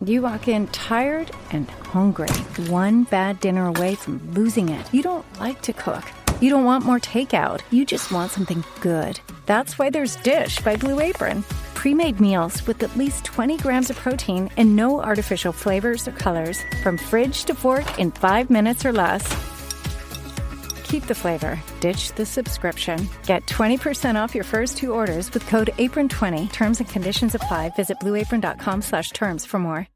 You walk in tired and hungry, one bad dinner away from losing it. You don't like to cook. You don't want more takeout. You just want something good. That's why there's Dish by Blue Apron. Pre-made meals with at least 20 grams of protein and no artificial flavors or colors. From fridge to fork in 5 minutes or less. Keep the flavor. Ditch the subscription. Get 20% off your first 2 orders with code APRON20. Terms and conditions apply. Visit blueapron.com/terms for more.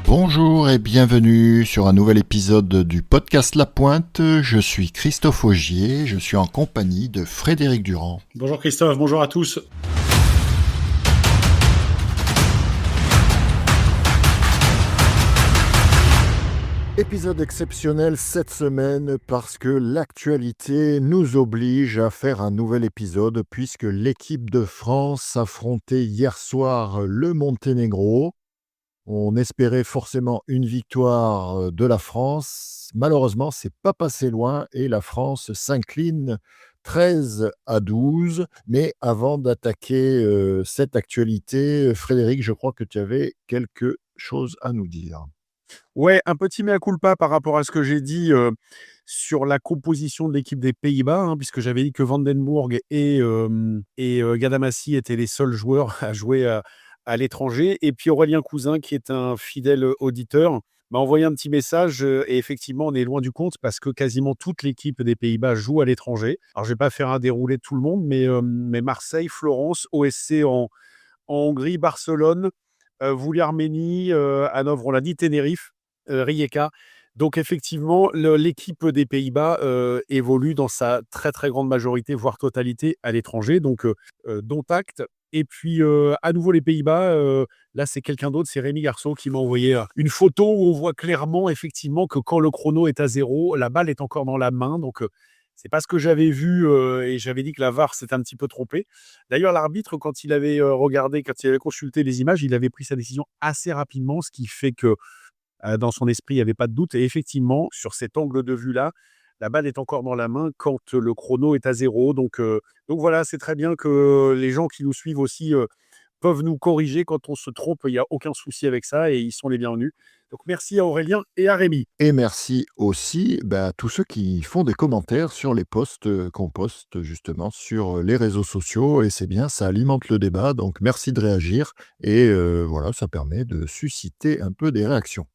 Bonjour et bienvenue sur un nouvel épisode du podcast La Pointe. Je suis Christophe Augier, je suis en compagnie de Frédéric Durand. Bonjour Christophe, bonjour à tous. Épisode exceptionnel cette semaine parce que l'actualité nous oblige à faire un nouvel épisode puisque l'équipe de France affrontait hier soir le Monténégro. On espérait forcément une victoire de la France. Malheureusement, c'est pas passé loin et la France s'incline 13-12. Mais avant d'attaquer cette actualité, Frédéric, je crois que tu avais quelque chose à nous dire. Ouais, un petit mea culpa par rapport à ce que j'ai dit sur la composition de l'équipe des Pays-Bas, puisque j'avais dit que Van den Burg et Gadamassi étaient les seuls joueurs à jouer à l'étranger. Et puis Aurélien Cousin, qui est un fidèle auditeur, m'a envoyé un petit message. Et effectivement, on est loin du compte parce que quasiment toute l'équipe des Pays-Bas joue à l'étranger. Alors, je ne vais pas faire un déroulé de tout le monde, mais Marseille, Florence, OSC en Hongrie, Barcelone, Vouliarménie, Hanovre, on l'a dit, Tenerife, Rijeka. Donc, effectivement, l'équipe des Pays-Bas évolue dans sa très, très grande majorité, voire totalité, à l'étranger. Donc, dont acte. Et puis, à nouveau, les Pays-Bas, là, c'est quelqu'un d'autre, c'est Rémi Garceau qui m'a envoyé une photo où on voit clairement, effectivement, que quand le chrono est à 0, la balle est encore dans la main. Donc, c'est pas ce que j'avais vu et j'avais dit que la VAR s'était un petit peu trompée. D'ailleurs, l'arbitre, quand il avait regardé, quand il avait consulté les images, il avait pris sa décision assez rapidement, ce qui fait que dans son esprit, il n'y avait pas de doute. Et effectivement, sur cet angle de vue-là, la balle est encore dans la main quand le chrono est à 0. Donc voilà, c'est très bien que les gens qui nous suivent aussi peuvent nous corriger quand on se trompe. Il n'y a aucun souci avec ça et ils sont les bienvenus. Donc merci à Aurélien et à Rémi. Et merci aussi à tous ceux qui font des commentaires sur les posts qu'on poste justement sur les réseaux sociaux. Et c'est bien, ça alimente le débat. Donc merci de réagir. Et voilà, ça permet de susciter un peu des réactions.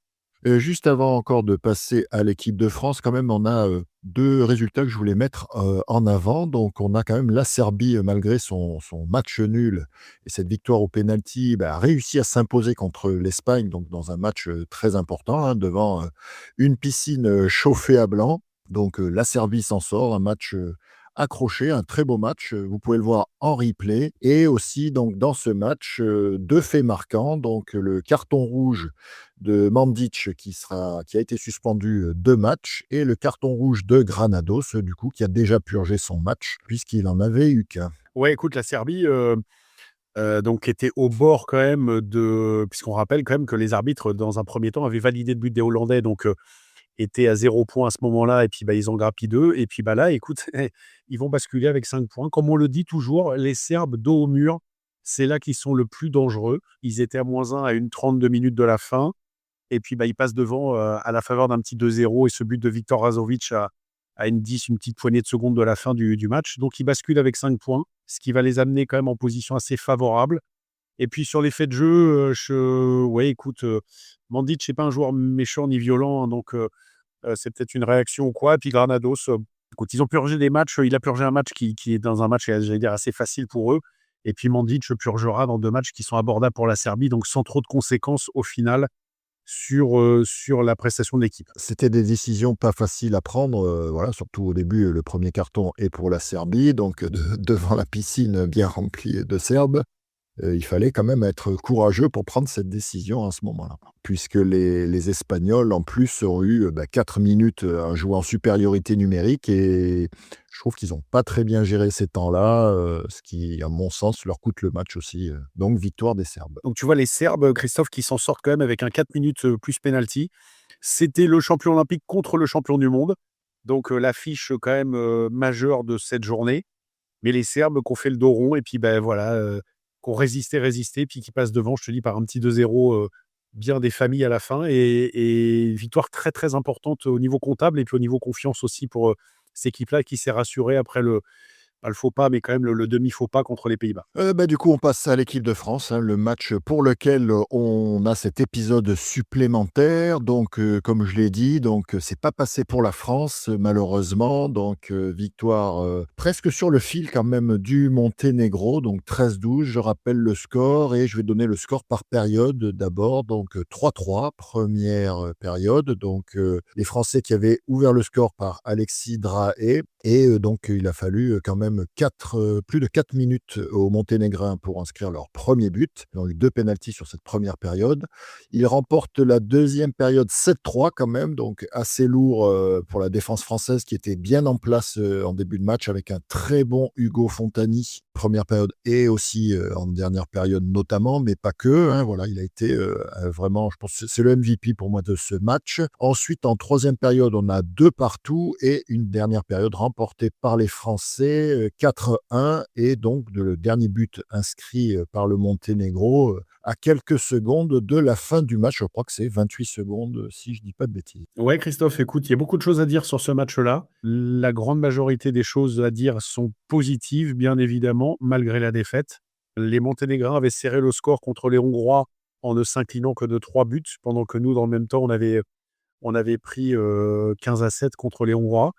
Juste avant encore de passer à l'équipe de France, quand même, on a 2 résultats que je voulais mettre en avant. Donc, on a quand même la Serbie, malgré son match nul et cette victoire au pénalty, a réussi à s'imposer contre l'Espagne, donc dans un match très important, devant une piscine chauffée à blanc. Donc, la Serbie s'en sort, un match accroché, un très beau match. Vous pouvez le voir en replay. Et aussi, donc, dans ce match, 2 faits marquants. Donc, le carton rouge de Mandic qui a été suspendu 2 matchs et le carton rouge de Granados, du coup, qui a déjà purgé son match puisqu'il en avait eu qu'un. Ouais, écoute, la Serbie donc était au bord quand même puisqu'on rappelle quand même que les arbitres, dans un premier temps, avaient validé le but des Hollandais, donc étaient à 0 points à ce moment-là, et puis ils ont grappillé 2. Et puis là, écoute, ils vont basculer avec 5 points. Comme on le dit toujours, les Serbes dos au mur, c'est là qu'ils sont le plus dangereux. Ils étaient à -1 à une 32 minutes de la fin. Et puis, ils passent devant à la faveur d'un petit 2-0 et ce but de Viktor Razovic à une petite poignée de secondes de la fin du match. Donc, ils basculent avec 5 points, ce qui va les amener quand même en position assez favorable. Et puis, sur l'effet de jeu, écoute, Mandic n'est pas un joueur méchant ni violent, donc c'est peut-être une réaction ou quoi. Et puis, Granados, écoute, ils ont purgé des matchs. Il a purgé un match qui est dans un match, j'allais dire, assez facile pour eux. Et puis, Mandic purgera dans 2 matchs qui sont abordables pour la Serbie, donc sans trop de conséquences au final sur la prestation de l'équipe. C'était des décisions pas faciles à prendre, voilà, surtout au début, le premier carton est pour la Serbie, donc devant la piscine bien remplie de Serbes. Il fallait quand même être courageux pour prendre cette décision à ce moment-là. Puisque les Espagnols, en plus, ont eu 4 minutes à jouer en supériorité numérique et je trouve qu'ils n'ont pas très bien géré ces temps-là, ce qui, à mon sens, leur coûte le match aussi. Donc, victoire des Serbes. Donc tu vois les Serbes, Christophe, qui s'en sortent quand même avec un 4 minutes, plus penalty. C'était le champion olympique contre le champion du monde. Donc l'affiche, quand même, majeure de cette journée. Mais les Serbes qui ont fait le dos rond et puis, ben voilà, qui ont résisté, puis qui passent devant, je te dis, par un petit 2-0, bien des familles à la fin et victoire très, très importante au niveau comptable et puis au niveau confiance aussi pour, cette équipe-là qui s'est rassurée après pas le faux pas, mais quand même le demi-faux pas contre les Pays-Bas. Du coup, on passe à l'équipe de France, hein, le match pour lequel, on a cet épisode supplémentaire. Donc, comme je l'ai dit, donc, c'est pas passé pour la France, malheureusement. Donc, victoire, presque sur le fil quand même du Monténégro, donc 13-12. Je rappelle le score et je vais donner le score par période d'abord. Donc, 3-3, première période. Donc, les Français qui avaient ouvert le score par Alexis Drahe et donc il a fallu, quand même plus de 4 minutes aux Monténégrins pour inscrire leur premier but. Donc 2 pénaltys sur cette première période. Ils remportent la deuxième période 7-3 quand même, donc assez lourd, pour la défense française qui était bien en place, en début de match avec un très bon Hugo Fontani, première période et aussi, en dernière période notamment, mais pas que, hein. Voilà, il a été, vraiment, je pense que c'est le MVP pour moi de ce match. Ensuite, en troisième période, on a 2 partout et une dernière période remportée par les Français, 4-1 et donc le dernier but inscrit, par le Monténégro, à quelques secondes de la fin du match. Je crois que c'est 28 secondes, si je dis pas de bêtises. Ouais, Christophe, écoute, il y a beaucoup de choses à dire sur ce match-là. La grande majorité des choses à dire sont positives, bien évidemment, malgré la défaite. Les Monténégrins avaient serré le score contre les Hongrois en ne s'inclinant que de 3 buts, pendant que nous, dans le même temps, on avait pris 15-7 contre les Hongrois.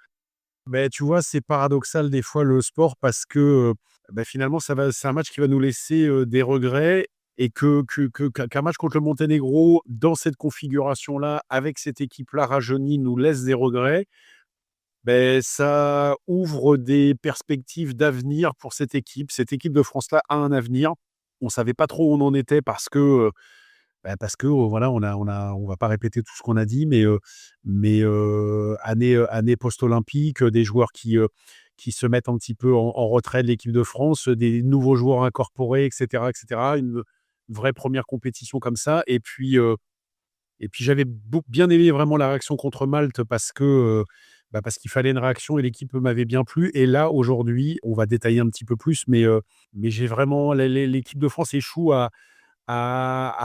Mais tu vois, c'est paradoxal des fois le sport parce que finalement, c'est un match qui va nous laisser des regrets et qu'un match contre le Monténégro, dans cette configuration-là, avec cette équipe-là rajeunie, nous laisse des regrets. Ça ouvre des perspectives d'avenir pour cette équipe. Cette équipe de France-là a un avenir. On ne savait pas trop où on en était parce que voilà, on va pas répéter tout ce qu'on a dit, mais année post-olympique, des joueurs qui se mettent un petit peu en retrait de l'équipe de France, des nouveaux joueurs incorporés, et cetera, et cetera. Une vraie première compétition comme ça et puis j'avais bien aimé vraiment la réaction contre Malte parce qu'il fallait une réaction et l'équipe m'avait bien plu et là, aujourd'hui, on va détailler un petit peu plus, mais j'ai vraiment l'équipe de France échoue à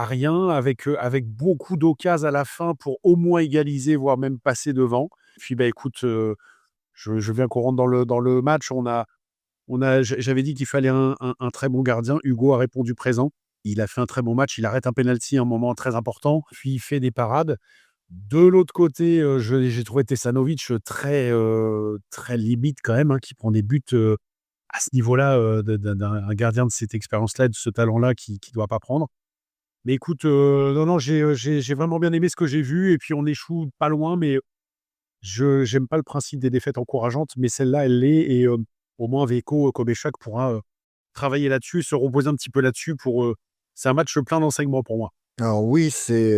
rien avec beaucoup d'occasions à la fin pour au moins égaliser, voire même passer devant. Puis, écoute, je viens qu'on rentre dans le match. J'avais dit qu'il fallait un très bon gardien. Hugo a répondu présent. Il a fait un très bon match. Il arrête un penalty à un moment très important, puis il fait des parades. De l'autre côté, j'ai trouvé Tesanovic très, très limite quand même, hein, qui prend des buts, à ce niveau-là, d'un gardien de cette expérience-là, de ce talent-là qui doit pas prendre. Mais écoute, non, non, j'ai vraiment bien aimé ce que j'ai vu et puis on échoue pas loin, mais j'aime pas le principe des défaites encourageantes, mais celle-là, elle l'est et au moins Veiko Kobechak pourra, travailler là-dessus, se reposer un petit peu là-dessus c'est un match plein d'enseignements pour moi. Alors oui, c'est,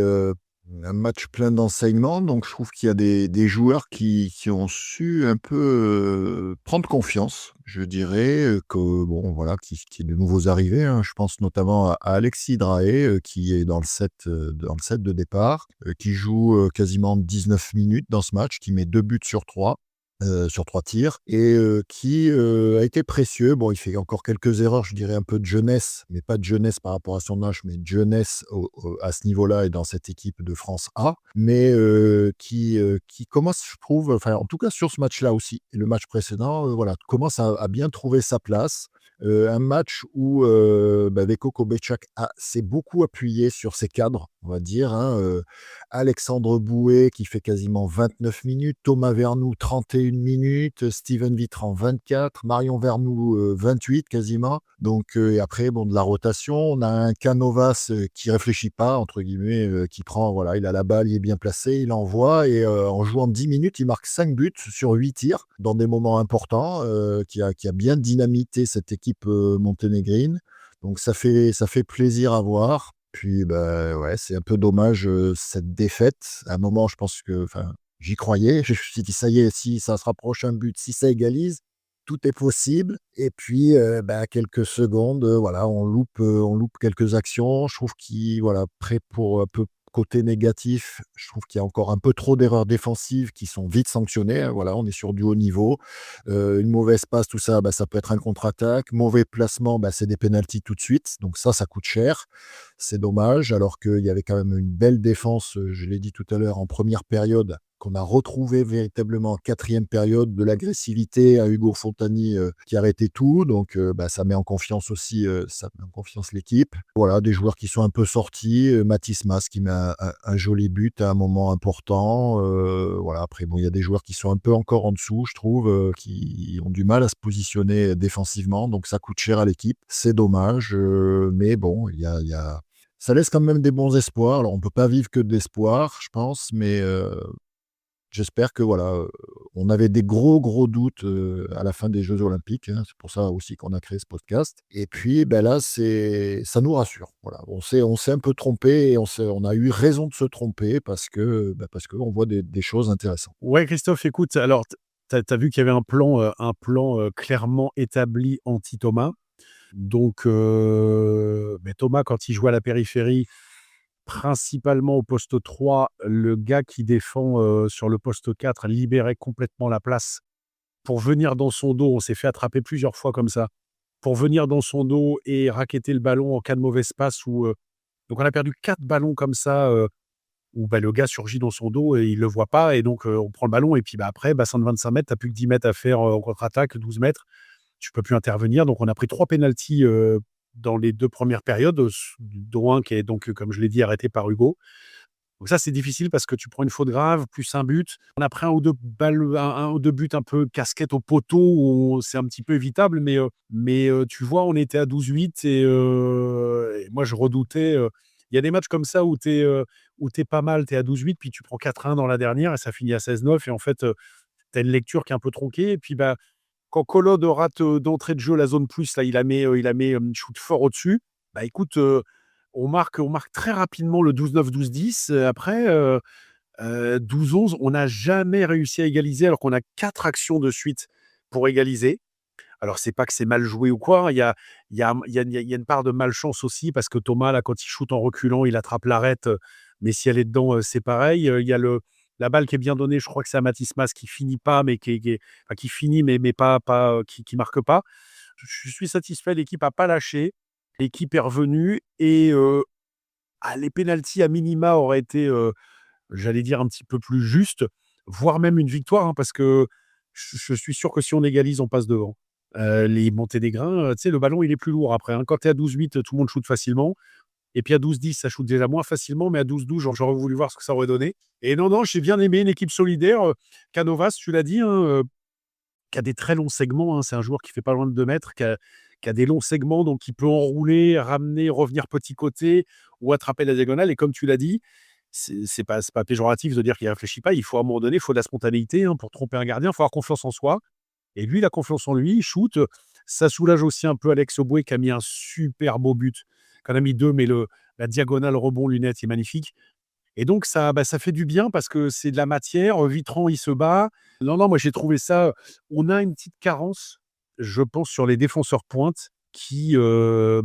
un match plein d'enseignements, donc je trouve qu'il y a des joueurs qui ont su un peu, prendre confiance, je dirais, que bon voilà, qui est de nouveaux arrivés, hein. Je pense notamment à Alexis Drahe, qui est dans le set de départ, qui joue, quasiment 19 minutes dans ce match, qui met 2 buts sur 3 tirs et qui, a été précieux. Bon, il fait encore quelques erreurs, je dirais un peu de jeunesse, mais pas de jeunesse par rapport à son âge, mais de jeunesse à ce niveau-là et dans cette équipe de France A, mais qui commence, je trouve, enfin, en tout cas sur ce match-là aussi et le match précédent, voilà, commence à bien trouver sa place. Un match où, Veljko Kobechak s'est beaucoup appuyé sur ses cadres, on va dire, hein, Alexandre Bouet qui fait quasiment 29 minutes, Thomas Vernoux 31 minutes, Steven Vitran 24, Marion Vernoux, 28 quasiment. Donc et après bon de la rotation, on a un Canovas, qui réfléchit pas entre guillemets, qui prend voilà, il a la balle, il est bien placé, il envoie et en jouant 10 minutes, il marque 5 buts sur 8 tirs dans des moments importants, qui a bien dynamité cette équipe, monténégrine. Donc ça fait plaisir à voir. Puis, bah, ouais, c'est un peu dommage, cette défaite. À un moment, je pense que enfin, j'y croyais. Je me suis dit: «Ça y est, si ça se rapproche un but, si ça égalise, tout est possible» et puis, bah, quelques secondes, voilà, on loupe quelques actions. Je trouve qu'il voilà, prêt pour un peu côté négatif, je trouve qu'il y a encore un peu trop d'erreurs défensives qui sont vite sanctionnées, hein. Voilà, on est sur du haut niveau. Une mauvaise passe, tout ça, bah, ça peut être un contre-attaque. Mauvais placement, bah, c'est des pénaltys tout de suite, donc ça coûte cher. C'est dommage, alors qu'il y avait quand même une belle défense, je l'ai dit tout à l'heure, en première période, qu'on a retrouvé véritablement en quatrième période, de l'agressivité à Hugo Fontani, qui arrêtait tout, donc bah, ça met en confiance aussi, ça met en confiance l'équipe. Voilà, des joueurs qui sont un peu sortis, Mathis Mas qui met un joli but à un moment important, voilà. Après bon, il y a des joueurs qui sont un peu encore en dessous, je trouve, qui ont du mal à se positionner défensivement, donc ça coûte cher à l'équipe. C'est dommage, mais bon, il y a ça laisse quand même des bons espoirs. Alors on peut pas vivre que de l'espoir, je pense, mais j'espère que voilà, on avait des gros doutes, à la fin des jeux olympiques, hein. C'est pour ça aussi qu'on a créé ce podcast et puis, ben là, ça nous rassure. Voilà, on s'est un peu trompé et on a eu raison de se tromper parce qu'on voit des choses intéressantes. Ouais, Christophe, écoute, alors, tu as vu qu'il y avait un plan clairement établi anti-Thomas. Donc, mais Thomas, quand il jouait à la périphérie, principalement au poste 3, le gars qui défend, sur le poste 4 libérait complètement la place pour venir dans son dos. On s'est fait attraper plusieurs fois comme ça, pour venir dans son dos et racketter le ballon en cas de mauvaise passe donc on a perdu 4 ballons comme ça, où, bah, le gars surgit dans son dos et il le voit pas et donc, on prend le ballon et puis, bah, après, bassin de 25 mètres, tu as plus que 10 mètres à faire, en contre-attaque, 12 mètres. Tu peux plus intervenir. Donc on a pris 3 pénaltys, dans les 2 premières périodes, dont un qui est donc, comme je l'ai dit, arrêté par Hugo. Donc ça, c'est difficile parce que tu prends une faute grave, plus un but. On a pris un ou 2 balles, un ou 2 buts un peu casquette au poteau où c'est un petit peu évitable, mais tu vois, on était à 12-8 et moi je redoutais, il y a des matchs comme ça où tu es pas mal, tu es à 12-8 puis tu prends 4-1 dans la dernière et ça finit à 16-9 et en fait, tu as une lecture qui est un peu tronquée et puis, bah, quand Collode rate, d'entrée de jeu la zone plus, là, il shoot fort au-dessus. Bah, écoute, on marque très rapidement le 12-9, 12-10. Après, 12-11, on n'a jamais réussi à égaliser alors qu'on a 4 actions de suite pour égaliser. Alors c'est pas que c'est mal joué ou quoi, hein, il y a une part de malchance aussi parce que Thomas, là, quand il shoot en reculant, il attrape l'arête, mais si elle est dedans, c'est pareil. Il y a la balle qui est bien donnée, je crois que c'est à Mathis Mas qui finit pas, mais qui finit, mais pas, qui marque pas. Je suis satisfait, l'équipe a pas lâché, l'équipe est revenue et les pénaltys à minima auraient été, j'allais dire un petit peu plus justes, voire même une victoire, hein, parce que je suis sûr que si on égalise, on passe devant. Les montées des grains, tu sais, le ballon, il est plus lourd après, hein. Quand tu es à 12-8, tout le monde shoot facilement et puis à 12-10, ça shoot déjà moins facilement, mais à 12-12, j'aurais voulu voir ce que ça aurait donné et non, non, j'ai bien aimé une équipe solidaire, Canovas, tu l'as dit, hein, qui a des très longs segments, hein. C'est un joueur qui fait pas loin de 2 mètres, qui a des longs segments, donc il peut enrouler, ramener, revenir petit côté ou attraper la diagonale et comme tu l'as dit, c'est pas péjoratif de dire qu'il réfléchit pas. Il faut à un moment donné, il faut de la spontanéité, hein, pour tromper un gardien. Il faut avoir confiance en soi et lui, il a confiance en lui, il shoot. Ça soulage aussi un peu Alex Oboué qui a mis un super beau but. Qui en a mis 2, mais la diagonale rebond lunette est magnifique et donc ça, bah, ça fait du bien parce que c'est de la matière. Vitran, il se bat. Non, non, moi j'ai trouvé ça, on a une petite carence, je pense, sur les défenseurs pointes qui, il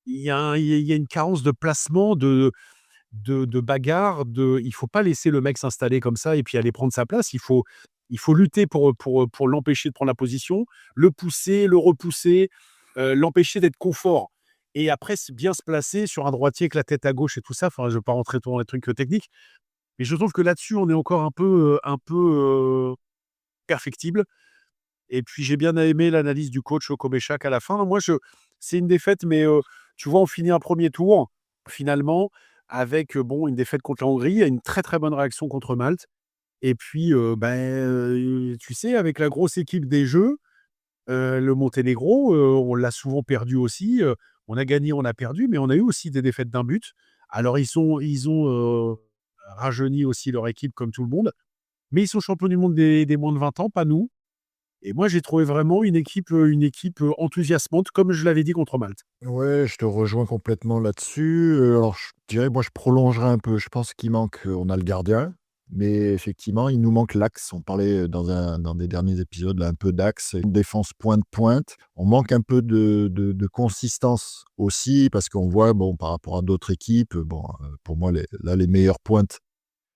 y a une carence de placement, de bagarre, il faut pas laisser le mec s'installer comme ça et puis aller prendre sa place. Il faut lutter pour l'empêcher de prendre la position, le pousser, le repousser, l'empêcher d'être confort et après bien se placer sur un droitier avec la tête à gauche et tout ça. Enfin, je ne veux pas rentrer trop dans les trucs, techniques, mais je trouve que là-dessus, on est encore perfectible et puis j'ai bien aimé l'analyse du coach Koméchak à la fin. Moi, c'est une défaite, mais tu vois, on finit un premier tour, finalement, avec, bon, une défaite contre la Hongrie, une très, très bonne réaction contre Malte et puis, tu sais, avec la grosse équipe des Jeux, le Monténégro, on l'a souvent perdu aussi, on a gagné, on a perdu, mais on a eu aussi des défaites d'un but. Alors ils ont rajeuni aussi leur équipe comme tout le monde, mais ils sont champions du monde des moins de 20 ans, pas nous. Et moi, j'ai trouvé vraiment une équipe enthousiasmante, comme je l'avais dit contre Malte. Ouais, je te rejoins complètement là-dessus. Alors je dirais, moi, je prolongerai un peu. Je pense qu'il manque, on a le gardien, mais effectivement, il nous manque l'axe. On parlait, dans des derniers épisodes, là, un peu d'axe, une défense pointe-pointe. On manque un peu de consistance aussi parce qu'on voit, bon, par rapport à d'autres équipes, bon, pour moi, les meilleures pointes,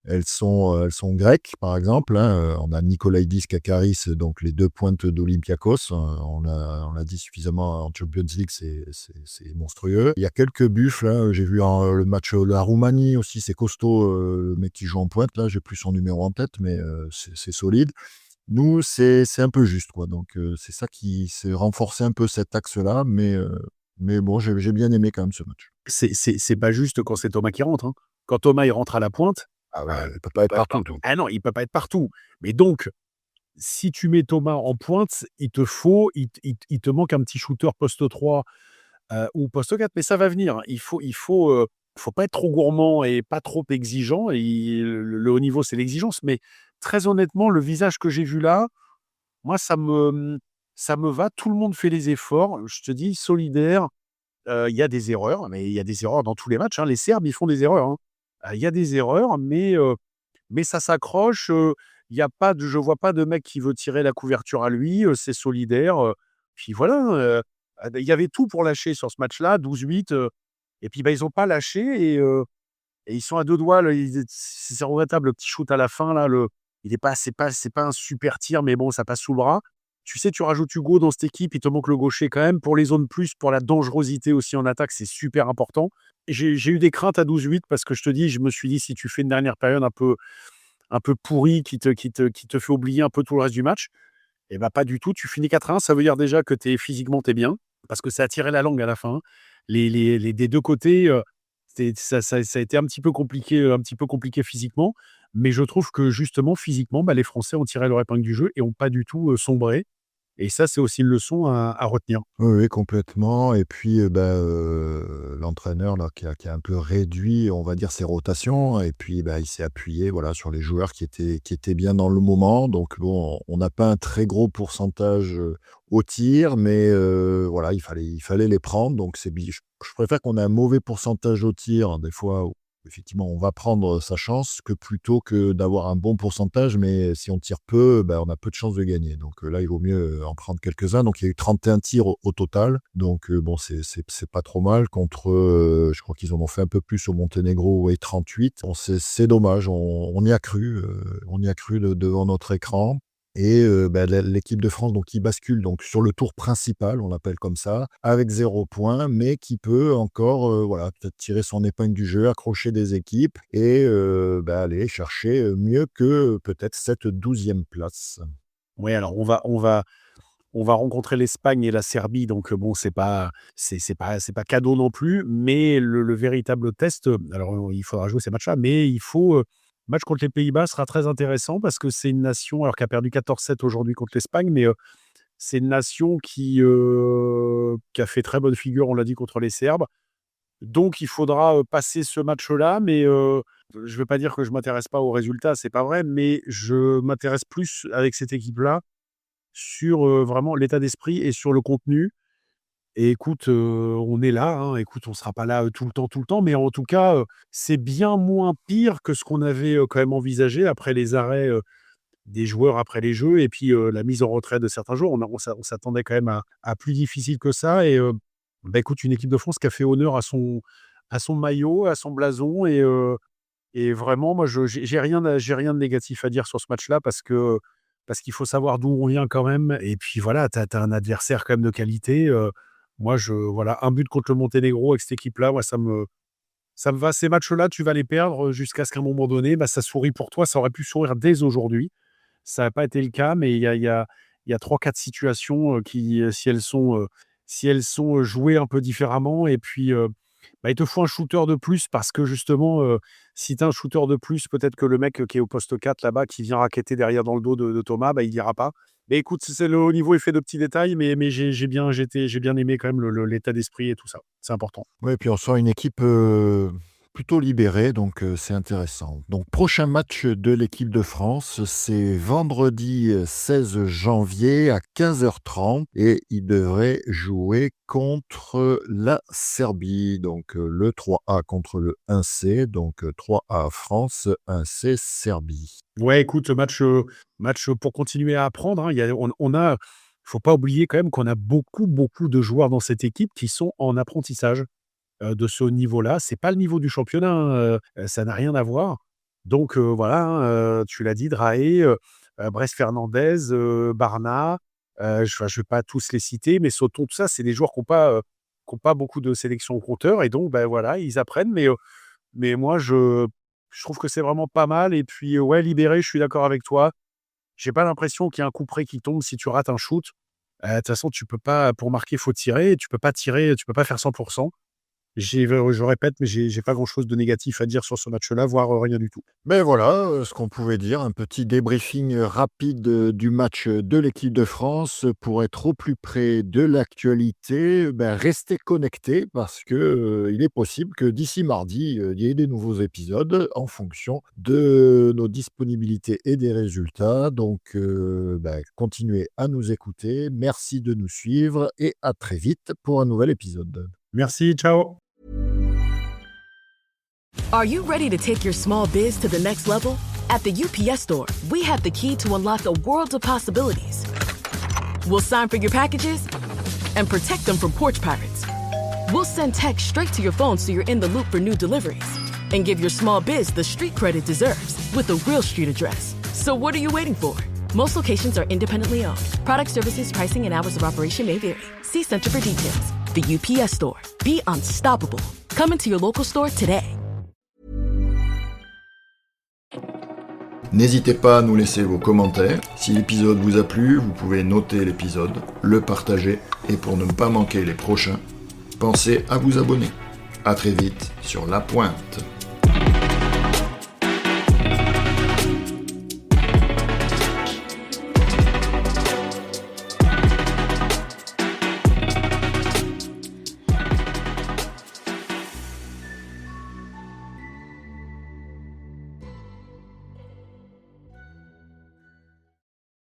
elles sont grecques, par exemple, hein, on a Nikolaïdis, Kakaris, donc les 2 pointes d'Olympiakos, on l'a dit suffisamment en Champions League, c'est monstrueux. Il y a quelques buffles, là, j'ai vu le match, la Roumanie aussi, c'est costaud, le mec qui joue en pointe, là, j'ai plus son numéro en tête, mais c'est solide. Nous, c'est un peu juste, quoi, donc c'est ça qui c'est renforcer un peu cet axe-là, mais bon, j'ai bien aimé quand même ce match. C'est pas juste quand c'est Thomas qui rentre, hein. Quand Thomas, il rentre à la pointe, Ah ouais, il peut pas être partout, tout. ah non, il peut pas être partout. Mais donc, si tu mets Thomas en pointe, il te manque un petit shooter poste 3 ou poste 4, mais ça va venir, hein. Il faut pas être trop gourmand et pas trop exigeant et le haut niveau, c'est l'exigence, mais très honnêtement, le visage que j'ai vu là, moi, ça me va. Tout le monde fait les efforts. Je te dis solidaire. Il y a des erreurs, mais il y a des erreurs dans tous les matchs, hein. Les Serbes, ils font des erreurs, hein. Il y a des erreurs, mais ça s'accroche, il y a pas de je vois pas de mec qui veut tirer la couverture à lui, c'est solidaire, puis voilà, il y avait tout pour lâcher sur ce match-là, 12-8, et puis, bah, ils ont pas lâché et ils sont à 2 doigts, là, c'est regrettable le petit shoot à la fin là, il est pas c'est pas un super tir, mais bon, ça passe sous le bras. Tu sais, tu rajoutes Hugo dans cette équipe, il te manque le gaucher quand même. Pour les zones plus, pour la dangerosité aussi en attaque, c'est super important. Et j'ai eu des craintes à 12-8 parce que je te dis, je me suis dit: «Si tu fais une dernière période un peu pourrie qui te fait oublier un peu tout le reste du match», et bah, pas du tout. Tu finis 4-1, ça veut dire déjà que physiquement, tu es bien parce que ça a tiré la langue à la fin, hein. Les des 2 côtés, ça a été un petit peu compliqué physiquement, mais je trouve que justement physiquement, bah, les Français ont tiré leur épingle du jeu et ont pas du tout, sombré, et ça, c'est aussi une leçon à retenir. Oui, oui, complètement et puis, l'entraîneur là qui a un peu réduit, on va dire, ses rotations et puis, bah, il s'est appuyé, voilà, sur les joueurs qui étaient bien dans le moment donc bon, on n'a pas un très gros pourcentage, au tir mais voilà, il fallait les prendre donc c'est bi je préfère qu'on ait un mauvais pourcentage au tir, des fois où effectivement on va prendre sa chance, que plutôt que d'avoir un bon pourcentage mais si on tire peu, bah, on a peu de chances de gagner donc là, il vaut mieux, en prendre quelques-uns donc il y a eu 31 tirs au total donc bon, c'est pas trop mal contre, je crois qu'ils en ont fait un peu plus au Monténégro et 38. Bon, c'est dommage, on y a cru, devant notre écran et bah, l'équipe de France donc qui bascule donc sur le tour principal, on l'appelle comme ça, avec 0 point, mais qui peut encore, voilà, peut-être tirer son épingle du jeu, accrocher des équipes et bah, aller chercher, mieux que peut-être cette 12e place. Ouais, alors on va rencontrer l'Espagne et la Serbie, donc bon, c'est pas cadeau non plus, mais le véritable test, alors, il faudra jouer ces matchs-là, mais match contre les Pays-Bas sera très intéressant parce que c'est une nation alors qui a perdu 14-7 aujourd'hui contre l'Espagne, mais c'est une nation qui a fait très bonne figure, on l'a dit, contre les Serbes. Donc il faudra, passer ce match-là, mais je ne veux pas dire que je m'intéresse pas aux résultats, c'est pas vrai, mais je m'intéresse plus avec cette équipe-là sur, vraiment l'état d'esprit et sur le contenu. Et écoute, on est là, hein, écoute, on sera pas là, tout le temps, mais en tout cas, c'est bien moins pire que ce qu'on avait, quand même envisagé après les arrêts, des joueurs après les jeux et puis, la mise en retrait de certains joueurs. On s'attendait quand même à plus difficile que ça et bah, écoute, une équipe de France qui a fait honneur à son maillot, à son blason et vraiment moi j'ai rien de négatif à dire sur ce match-là parce qu'il faut savoir d'où on vient quand même et puis voilà, tu as un adversaire quand même de qualité, moi voilà, un but contre le Monténégro avec cette équipe-là, moi ça me va. Ces matchs-là, tu vas les perdre, jusqu'à ce qu'à un moment donné, bah, ça sourit pour toi. Ça aurait pu sourire dès aujourd'hui. Ça n'a pas été le cas, mais il y a 3-4 situations, qui, si elles sont, jouées un peu différemment et puis, bah, il te faut un shooter de plus parce que justement, si tu as un shooter de plus, peut-être que le mec, qui est au poste 4 là-bas, qui vient racketter derrière dans le dos de Thomas, bah, il ira pas. Mais écoute, c'est le haut niveau est fait de petits détails, mais j'ai bien aimé quand même l'état d'esprit et tout ça. C'est important. Ouais, puis on sent une équipe, plutôt libérés, donc c'est intéressant. Donc prochain match de l'équipe de France, c'est vendredi 16 janvier à 15h30 et ils devraient jouer contre la Serbie. Donc le 3A contre le 1C, donc 3A France, 1C Serbie. Ouais, écoute, match pour continuer à apprendre, hein. Faut pas oublier quand même qu'on a beaucoup, beaucoup de joueurs dans cette équipe qui sont en apprentissage. De ce niveau-là. C'est pas le niveau du championnat, hein, ça n'a rien à voir. Donc voilà, hein, tu l'as dit, Draé, Brest Fernandez, Barna, je vais pas tous les citer, mais Soton, tout ça, c'est des joueurs qui ont pas beaucoup de sélection au compteur et donc voilà, ils apprennent mais moi je trouve que c'est vraiment pas mal et puis, ouais, libéré, je suis d'accord avec toi. J'ai pas l'impression qu'il y a un coup près qui tombe si tu rates un shoot. De toute façon, tu peux pas pour marquer, il faut tirer, tu peux pas tirer, tu peux pas faire 100. Je répète, mais j'ai pas grand-chose de négatif à dire sur ce match-là, voire rien du tout. Mais voilà, ce qu'on pouvait dire, un petit débriefing rapide du match de l'équipe de France. Pour être au plus près de l'actualité, restez connectés parce que, il est possible que d'ici mardi, il y ait des nouveaux épisodes en fonction de nos disponibilités et des résultats. Donc, continuez à nous écouter. Merci de nous suivre et à très vite pour un nouvel épisode. Merci, ciao. Are you ready to take your small biz to the next level? At the UPS Store, we have the key to unlock a world of possibilities. We'll sign for your packages and protect them from porch pirates. We'll send text straight to your phone so you're in the loop for new deliveries. And give your small biz the street cred it deserves with a real street address. So what are you waiting for? Most locations are independently owned. Product services, pricing, and hours of operation may vary. See Center for details. The UPS Store. Be unstoppable. Come into your local store today. N'hésitez pas à nous laisser vos commentaires. Si l'épisode vous a plu, vous pouvez noter l'épisode, le partager et pour ne pas manquer les prochains, pensez à vous abonner. À très vite sur La Pointe.